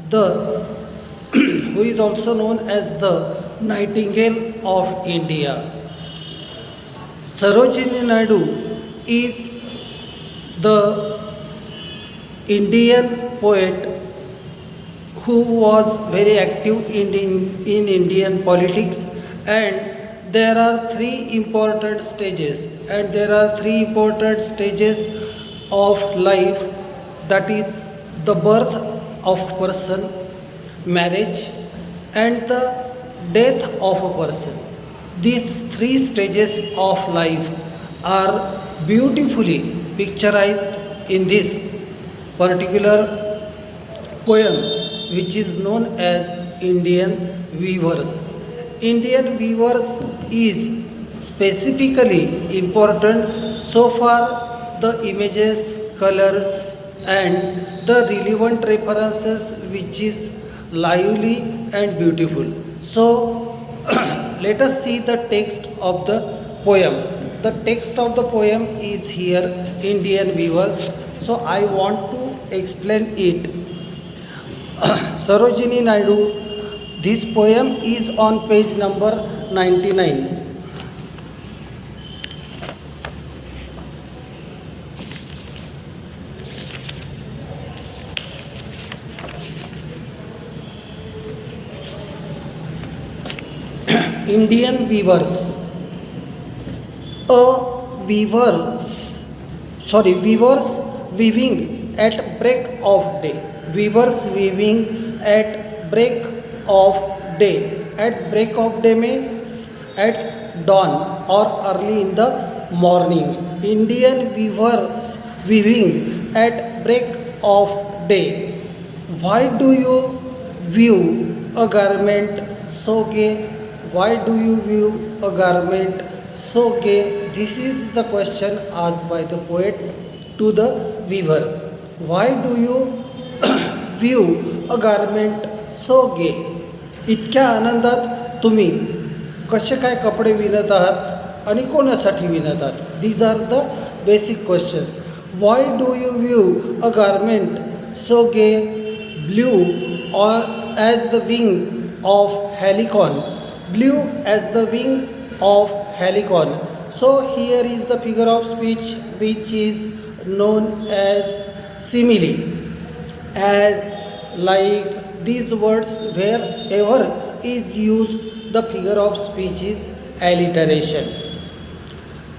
the who is also known as the Nightingale of India. Sarojini Naidu is the Indian poet who was very active in Indian politics, and there are three important stages of life, that is the birth of person, marriage, and the death of a person. These three stages of life are beautifully picturized in this particular poem, which is known as Indian Weavers. Indian Weavers is specifically important so far the images, colors, and the relevant references which is lively and beautiful. So let us see the text of the poem. The text of the poem is here, Indian Weavers. So I want to explain it. Sarojini Naidu, this poem is on page number 99. Indian Weavers. Weavers weaving at break of day. Weavers weaving at break of day. At break of day means at dawn or early in the morning. Indian weavers weaving at break of day. Why do you weave a garment so gay? Why do you weave a garment so gay? This is the question asked by the poet to the weaver. Why do you weave a garment so gay? इतक्या आनंदात तुम्ही कसे काय कपडे विणत आहात आणि कोणासाठी विणत आहात? These are the basic questions. Why do you weave a garment so gay? Blue or as the wing of helicon. Blue as the wing of helicon. So here is the figure of speech which is known as simile. As like these words wherever is used, the figure of speech is alliteration.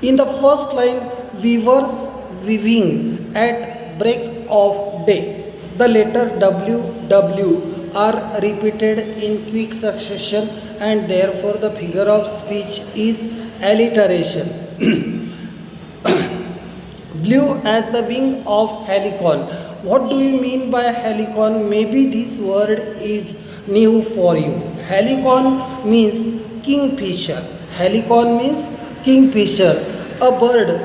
In the first line, weavers weaving at break of day. The letter W are repeated in quick succession, and therefore the figure of speech is alliteration. Blue as the wing of helicon. What do you mean by helicon? Maybe this word is new for you. Helicon means kingfisher. Helicon means kingfisher, a bird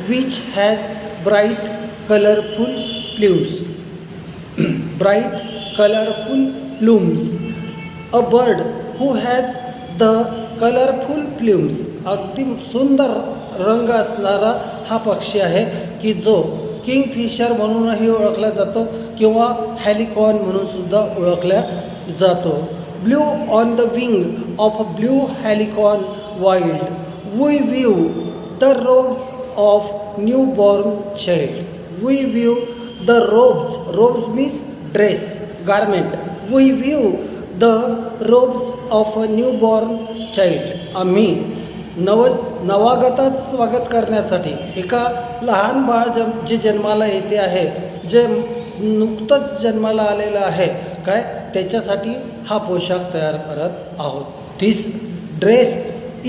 which has bright colorful plumes. Bright colorful plumes. A bird who has the colorful plumes. अगदी सुंदर रंग असणारा हा पक्षी आहे की जो Kingfisher म्हणूनही ओळखला जातो किंवा हेलिकॉन म्हणून सुद्धा ओळखला जातो. Blue on the wing of a blue halcyon wild we view the robes of newborn child. We view the robes means dress, garment. We view the robes of a newborn child. आम्ही नवागताचं स्वागत करण्यासाठी एका लहान बाळ जे जन्माला येते आहे, जे नुकतंच जन्माला आलेलं आहे काय, त्याच्यासाठी हा पोशाख तयार करत आहोत. This dress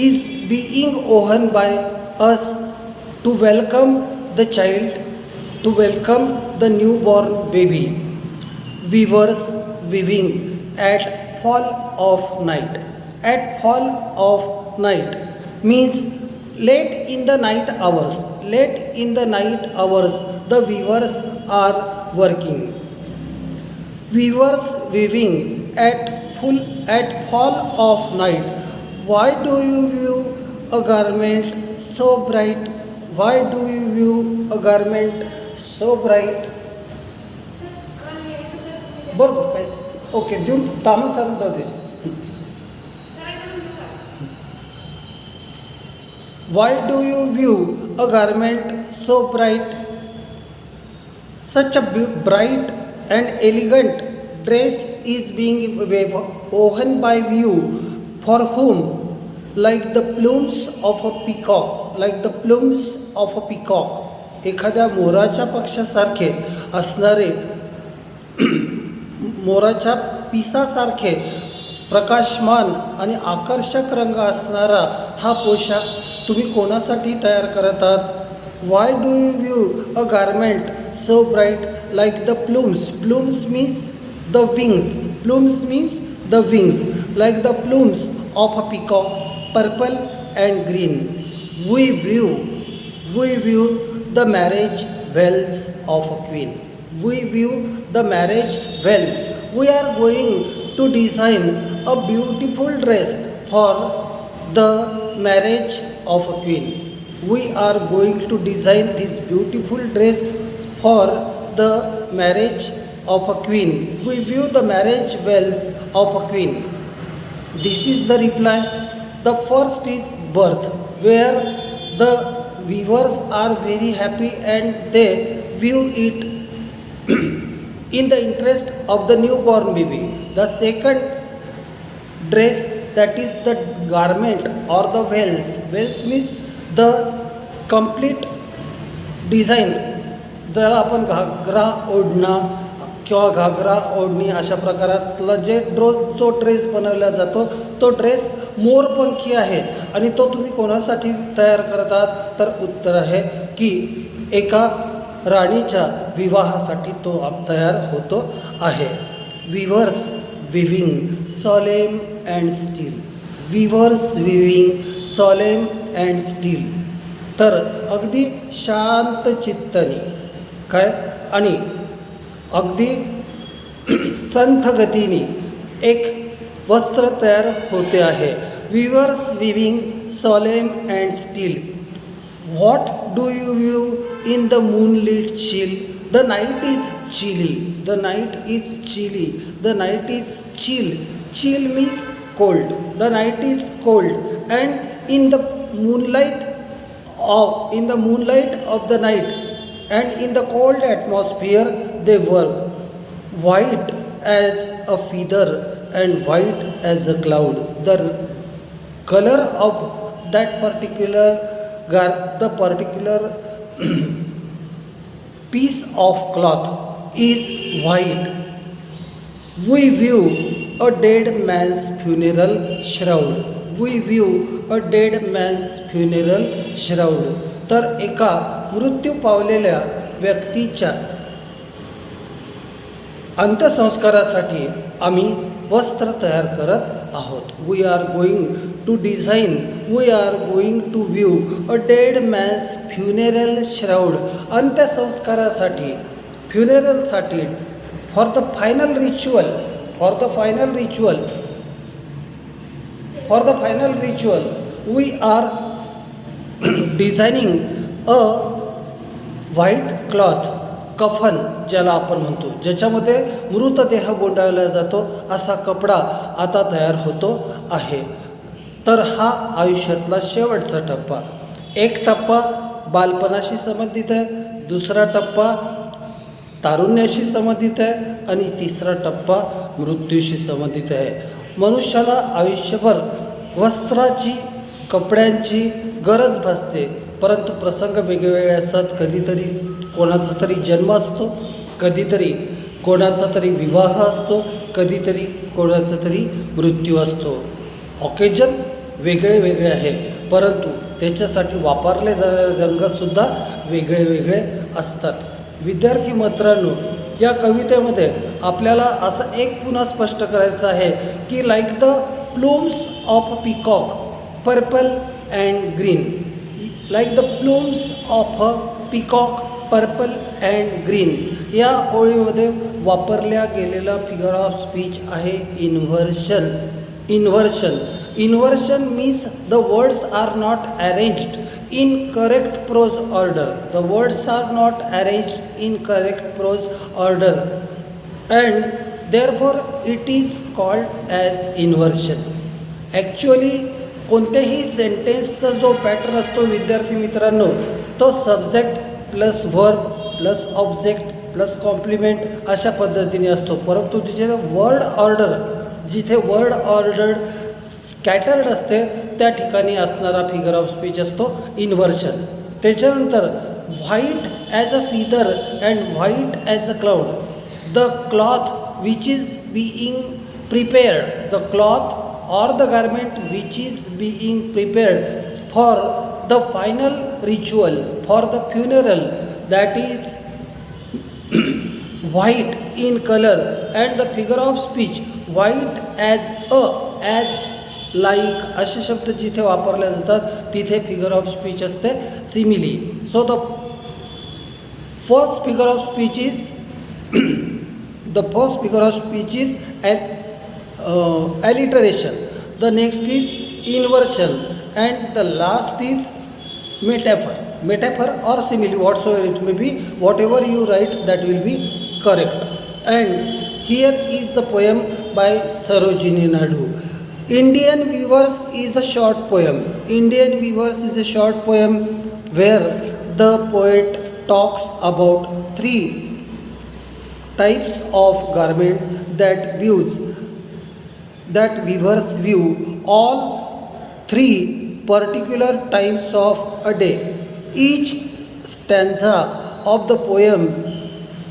is being woven by us to welcome the child, to welcome the newborn baby. Weavers weaving at fall of night. At fall of night means late in the night hours. Late in the night hours the weavers are working. Weavers weaving at fall of night. Why do you weave a garment so bright? Why do you weave a garment so bright? बरोबर काय okay देऊन तामन चालून जाऊ त्याची. Why do you view a garment so bright? Such a bright and elegant dress is being woven by you, for whom, like the plumes of a peacock, like the plumes of a peacock, एखाद्या मोराच्या पक्षासारखे असणारे मोराच्या पिसासारखे प्रकाशमान आणि आकर्षक रंग असणारा हा पोशाख तुम्ही कोणासाठी तयार करत आहात? Why do you view a garment so bright like the plumes. Plumes means the wings. Plumes means the wings like the plumes of a peacock, purple and green. We view the marriage veils of a queen. We view the marriage wells. We are going to design a beautiful dress for the marriage of a queen. We are going to design this beautiful dress for the marriage of a queen. We view the marriage wells of a queen. This is the reply. The first is birth, where the weavers are very happy and they view it in the interest of the newborn baby. The second dress, that is the garment or the veils. Veils means the complete design. ज्याला आपण घागरा ओढणं किंवा घागरा ओढणी अशा प्रकारातलं जो dress बनवला जातो तो dress मोरपंखी आहे. आणि तो तुम्ही कोणासाठी तयार करतात? तर उत्तर आहे की एका राणीच्या विवाहासाठी तो तयार होतो आहे. Weavers viewing solemn and steel. Weavers viewing solemn and steel. तर अगदी शांत चित्ताने काय आणि अगदी संथ गतीने एक वस्त्र तयार होते आहे. Weavers viewing solemn and steel. What do you view in the moonlit chill? The night is chilly. The night is chilly. The night is chill. Chill means cold. The night is cold. And in the moonlight of the night and in the cold atmosphere they work. White as a feather and white as a cloud. The color of that particular the particular piece of cloth is white. We view a dead man's funeral shroud. We view a dead man's funeral shroud. तर एका मृत्यू पावलेल्या व्यक्तीच्या अंत्यसंस्कारासाठी आम्ही वस्त्र तयार करत आहोत. We are going to design. We are going to view a dead man's funeral shroud. अंत्यसंस्कारासाठी फ्युनेरलसाठी for the final ritual we are designing a white cloth. कफन ज्याला आपण म्हणतो, ज्याच्यामध्ये मृतदेह गुंडाळला जातो असा कपडा आता तयार होतो आहे. तर हा आयुष्यातला शेवटचा टप्पा. एक टप्पा बालपणाशी संबंधित आहे, दुसरा टप्पा तारुण्याशी संबंधित आहे आणि तिसरा टप्पा मृत्यूशी संबंधित आहे. मनुष्याला आयुष्यभर वस्त्राची कपड्यांची गरज भासते, परंतु प्रसंग वेगवेगळे असतात. कधीतरी कोणाचा तरी जन्म असतो, कधीतरी कोणाचा तरी विवाह असतो, कधीतरी कोणाचा तरी मृत्यू असतो. ऑकेजन वेगळे वेगळे आहे, परंतु त्याच्यासाठी वापरले जाणारे रंगसुद्धा वेगळे वेगळे असतात. विद्यार्थी मित्रांनो, या कवितेमध्ये आपल्याला असं एक पुन्हा स्पष्ट करायचं आहे की like the plumes of a peacock, purple and green. Like the plumes of a peacock, purple and green. या ओळीमध्ये वापरल्या गेलेला फिगर ऑफ स्पीच आहे inversion. Inversion means the words are not arranged in correct prose order. The words are not arranged in correct prose order, and therefore it is called as inversion. Actually कोणत्याही सेंटेन्सचा जो pattern असतो विद्यार्थी मित्रांनो, तो subject plus verb plus object plus complement अशा पद्धतीने असतो. परंतु तिथे वर्ड ऑर्डर, जिथे वर्ड ऑर्डर स्कॅटर्ड असते त्या ठिकाणी असणारा फिगर ऑफ स्पीच असतो इन्व्हर्शन. त्याच्यानंतर white as a feather and white as a cloud. The cloth which is being prepared, the cloth or the garment which is being prepared for the final ritual, for the funeral, that is white in color, and the figure of speech white as a, as like असे शब्द जिथे वापरले जातात तिथे figure of speech असते simile. So the first figure of speech is alliteration, the next is inversion, and the last is metaphor or simile, whatsoever it may be, whatever you write that will be correct. And here is the poem by Sarojini Naidu. Indian Weavers is a short poem. Indian Weavers is a short poem where the poet talks about 3 types of garment that weavers view all 3 particular times of a day. Each stanza of the poem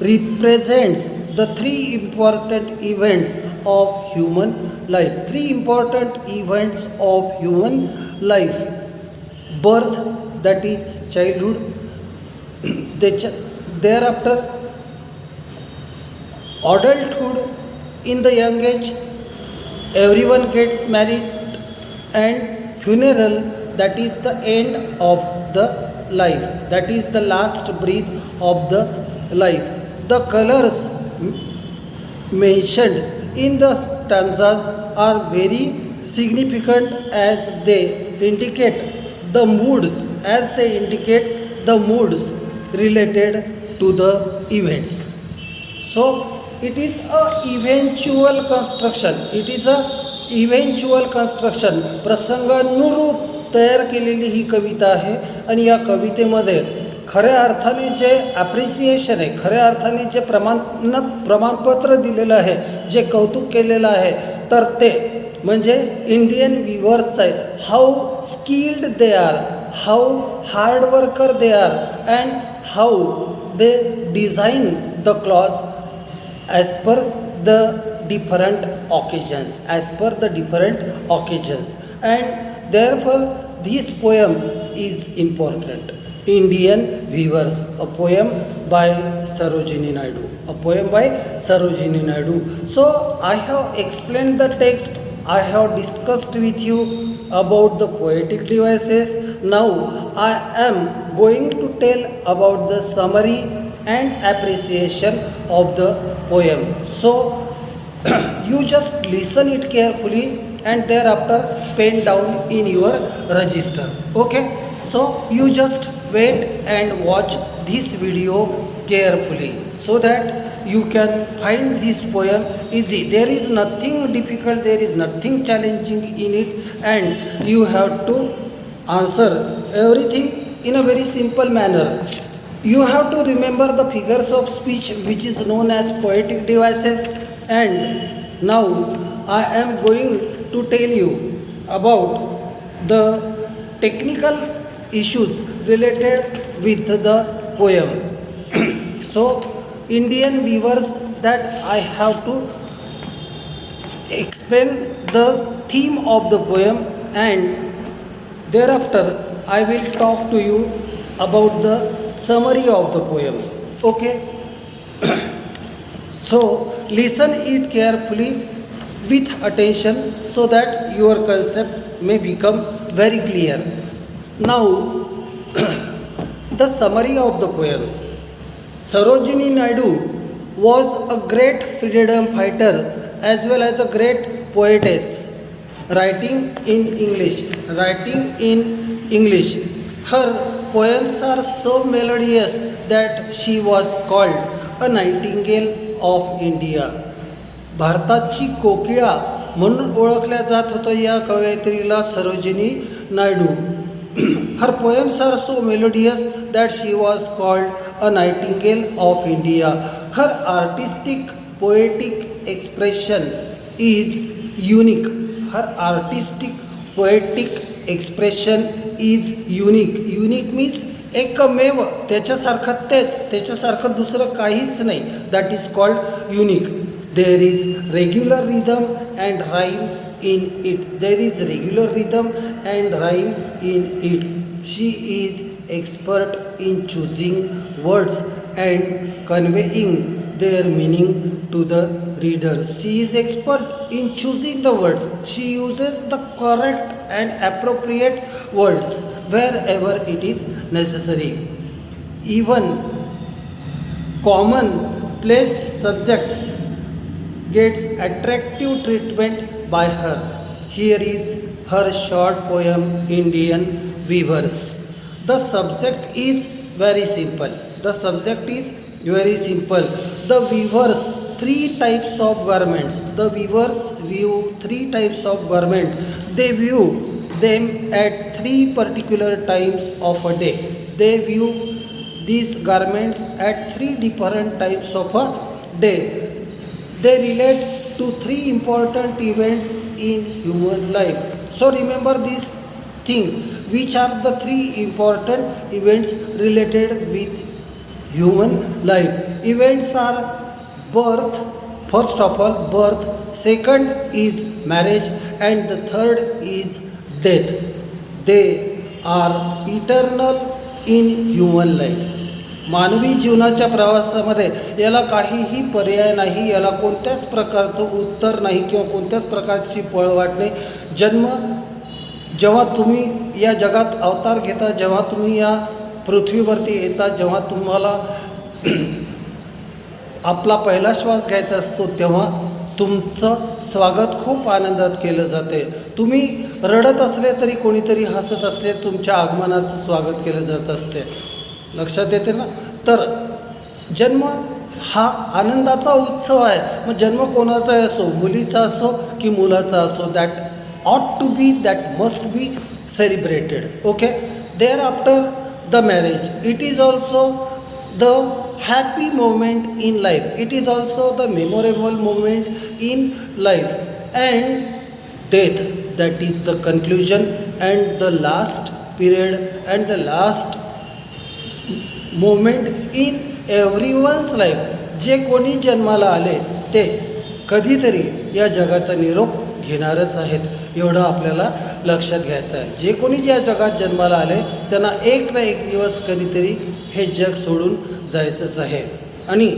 represents the 3 important events of human life. 3 important events of human life. Birth, that is childhood. Thereafter adulthood, in the young age everyone gets married, and funeral, that is the end of the life, that is the last breath of the life. The colors mentioned in the stanzas are very significant as they indicate the moods related to the events. So it is a eventual construction. प्रसंगानुरूप तयार केलेली ही कविता आहे. आणि या कवितेमध्ये खऱ्या अर्थाने जे appreciation आहे, खऱ्या अर्थाने जे प्रमाणपत्र दिलेलं आहे, जे कौतुक केलेलं आहे, तर ते म्हणजे इंडियन विवर्स आहे. How skilled they are, how hard worker they are, and how they design the clothes as per the different occasions, and therefore this poem is important. Indian Weavers, a poem by Sarojini Naidu. So I have explained the text, I have discussed with you about the poetic devices. Now I am going to tell about the summary and appreciation of the poem. So you just listen it carefully and thereafter pen down in your register. Okay, so you just wait and watch this video carefully so that you can find this poem easy. There is nothing difficult, there is nothing challenging in it, and you have to answer everything in a very simple manner. You have to remember the figures of speech which is known as poetic devices. And now I am going to tell you about the technical issues related with the poem. So Indian Weavers, that I have to explain the theme of the poem, and thereafter I will talk to you about the summary of the poem. Okay, so listen it carefully with attention so that your concept may become very clear. Now the summary of the poem. Sarojini Naidu was a great freedom fighter as well as a great poetess, writing in English. Her poems are so melodious that she was called a nightingale of India. भारताची कोकिळा म्हणून ओळखल्या जात होतं या कवयित्रीला सरोजिनी नायडू. हर poems are so melodious that she was called a nightingale of India. Her artistic poetic expression is unique. Her artistic poetic expression is unique. Unique means एकमेव, त्याच्यासारखं दुसरं काहीच नाही. That is called unique. There is regular rhythm and rhyme in it. There is regular rhythm and rhyme in it. She is expert in choosing words and conveying their meaning to the readers. She is expert in choosing the words. She uses the correct and appropriate words wherever it is necessary. Even common place subjects gets attractive treatment by her. Here is her short poem Indian Weavers. The subject is very simple. The subject is very simple. The weavers three types of garments. The weavers weave three types of garment. They weave them at three particular times of a day. They weave these garments at three different times of a day. They relate to three important events in human life. So remember these things. Which are the three important events related with human life? Events are birth, first of all birth, second is marriage, and the third is death. They are eternal in human life. मानवी जीवनाच्या प्रवासामध्ये याला काहीही पर्याय नाही. याला कोणत्याच प्रकारचं उत्तर नाही किंवा कोणत्याच प्रकारची पळवाट नाही. जेव्हा तुम्ही या जगात अवतार घेता, जेव्हा तुम्ही या पृथ्वीवरती येता, जेव्हा तुम्हाला आपला पहिला श्वास घ्यायचा असतो, तेव्हा तुमचं स्वागत खूप आनंदात केलं जाते. तुम्ही रडत असले तरी कोणीतरी हसत असले तुमच्या आगमनाचं स्वागत केलं जात असते. लक्षात येते ना. तर जन्म हा आनंदाचा उत्सव आहे. मग जन्म कोणाचाही असो, मुलीचा असो की मुलाचा असो, that ought to be, that must be celebrated. Okay. Thereafter the marriage, it is also the happy moment in life. It is also the memorable moment in life. And death, that is the conclusion and the last period and the last moment in everyone's life. जे कोणी जन्माला आले ते कधीतरी या जगाचा निरोप घेणारच आहेत, एवढं आपल्याला लक्षात घ्यायचं आहे. जे कोणी या जगात जन्माला आले त्यांना एक ना एक दिवस कधीतरी हे जग सोडून जायचंच आहे. आणि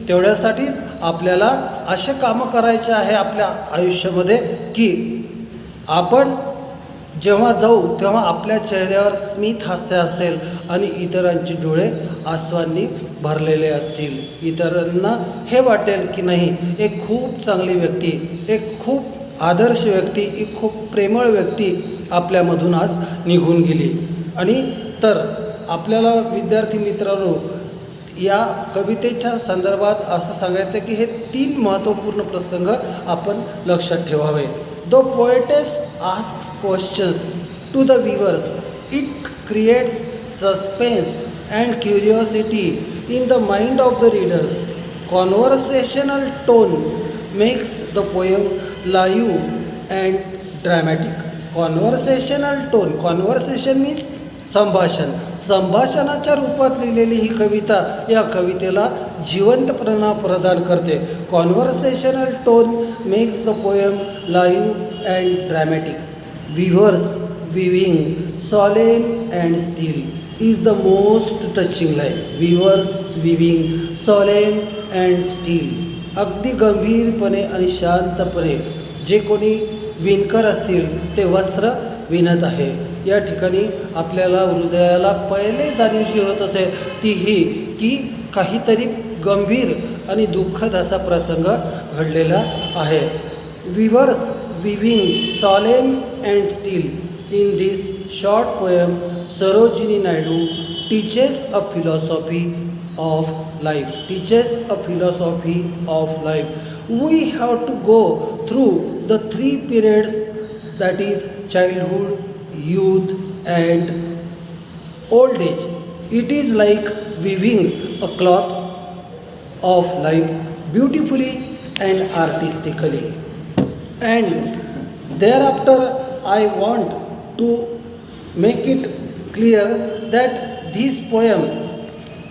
तेवढ्यासाठीच आपल्याला असे कामं करायचे आहे आपल्या आयुष्यामध्ये की आपण जेव्हा जाऊ तेव्हा आपल्या चेहऱ्यावर स्मित हास्य असेल आणि इतरांचे डोळे आसवांनी भरलेले असतील. इतरांना हे वाटेल की नाही, एक खूप चांगली व्यक्ती, एक खूप आदर्श व्यक्ती, एक खूप प्रेमळ व्यक्ती आपल्यामधून आज निघून गेली. आणि तर आपल्याला विद्यार्थी मित्रांनो या कवितेच्या संदर्भात असं सांगायचं की हे तीन महत्त्वपूर्ण प्रसंग आपण लक्षात ठेवावे. The poetess asks questions to the weavers. It creates suspense and curiosity in the mind of the readers. Conversational tone makes the poem live and dramatic. Conversational tone. Conversation means संभाषण. संभाषणाच्या रूपात लिहिलेली ही कविता या कवितेला जिवंतपणा प्रदान करते. Conversational tone makes the poem live and dramatic. Weavers weaving solemn and still is the most touching line. Weavers weaving solemn and still. अगदी गंभीरपणे आणि शांतपणे जे कोणी विणकर असतील ते वस्त्र विणत आहे. या ठिकाणी आपल्याला हृदयाला पहिले जाणीव जी होत असेल ती ही की काहीतरी गंभीर आणि दुःखद असा प्रसंग घडलेला आहे. Weavers viewing solemn and steel. In this short poem Sarojini Naidu teaches a philosophy of life. Teaches a philosophy of life. we have to go through the three periods, that is childhood, youth and old age. It is like weaving a cloth of life beautifully and artistically. And thereafter I want to make it clear that this poem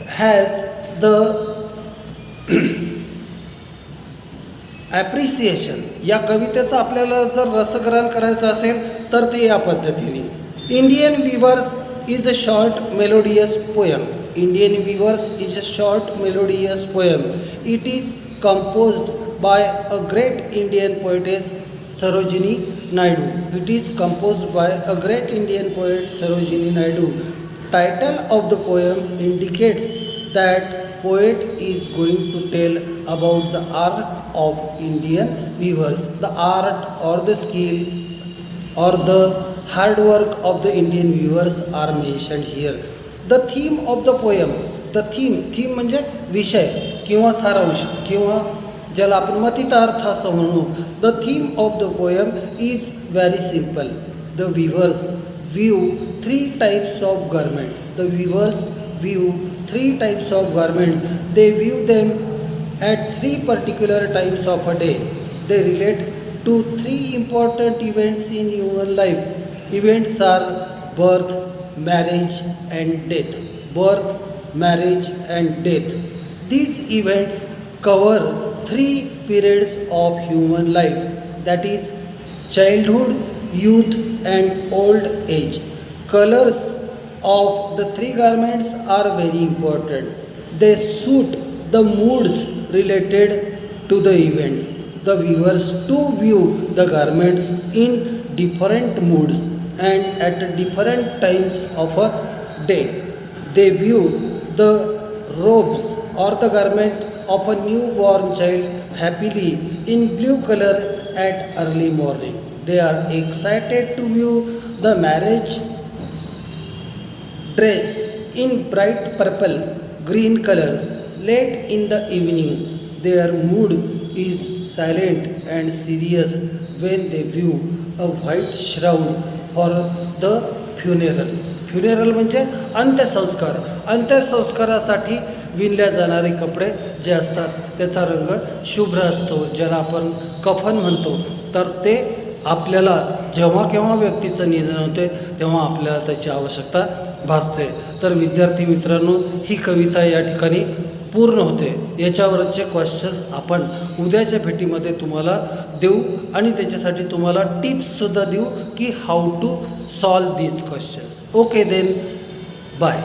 has the appreciation. या कवितेचं आपल्याला जर रसग्रहण करायचं असेल तर ते या पद्धतीने. Indian weavers is a short melodious poem. Indian weavers is a short melodious poem. It is composed by a great Indian poetess Sarojini Naidu. It is composed by a great Indian poet Sarojini Naidu. Title of the poem indicates that poet is going to tell about the art of Indian weavers, the art or the skill or the hard work of the Indian weavers are mentioned here. The theme of the poem, the theme म्हणजे विषय किंवा सारांश किंवा ज्याला आपण मतितार्थ असं म्हणू. The theme of the poem is very simple. The weavers view three types of garment. The weavers view three types of garment. They view them at three particular times of a day. They relate to three important events in human life. Events are birth, marriage and death. Birth, marriage and death. These events cover three periods of human life, that is childhood, youth and old age. Colors of the three garments are very important. They suit the moods related to the events. The weavers too view the garments in different moods and at different times of a day. They view the robes or the garment of a newborn child happily in blue color at early morning. They are excited to view the marriage dress in bright purple, green colors late in the evening. Their mood is silent and serious when they view a white shroud for the funeral. Funeral म्हणजे अंत्यसंस्कार. अंत्यसंस्कारासाठी विणल्या जाणारे कपडे जे असतात त्याचा रंग शुभ्र असतो, ज्याला आपण कफन म्हणतो. तर ते आपल्याला जेव्हा केव्हा व्यक्तीचं निधन होते तेव्हा आपल्याला त्याची आवश्यकता भासते. तर विद्यार्थी मित्रांनो, ही कविता या ठिकाणी पूर्ण होते. याच्यावरचे क्वेश्चन्स आपण उद्याच्या भेटीमध्ये तुम्हाला देऊ आणि त्याच्यासाठी तुम्हाला टिप्ससुद्धा देऊ की how to solve these questions. Okay then, bye.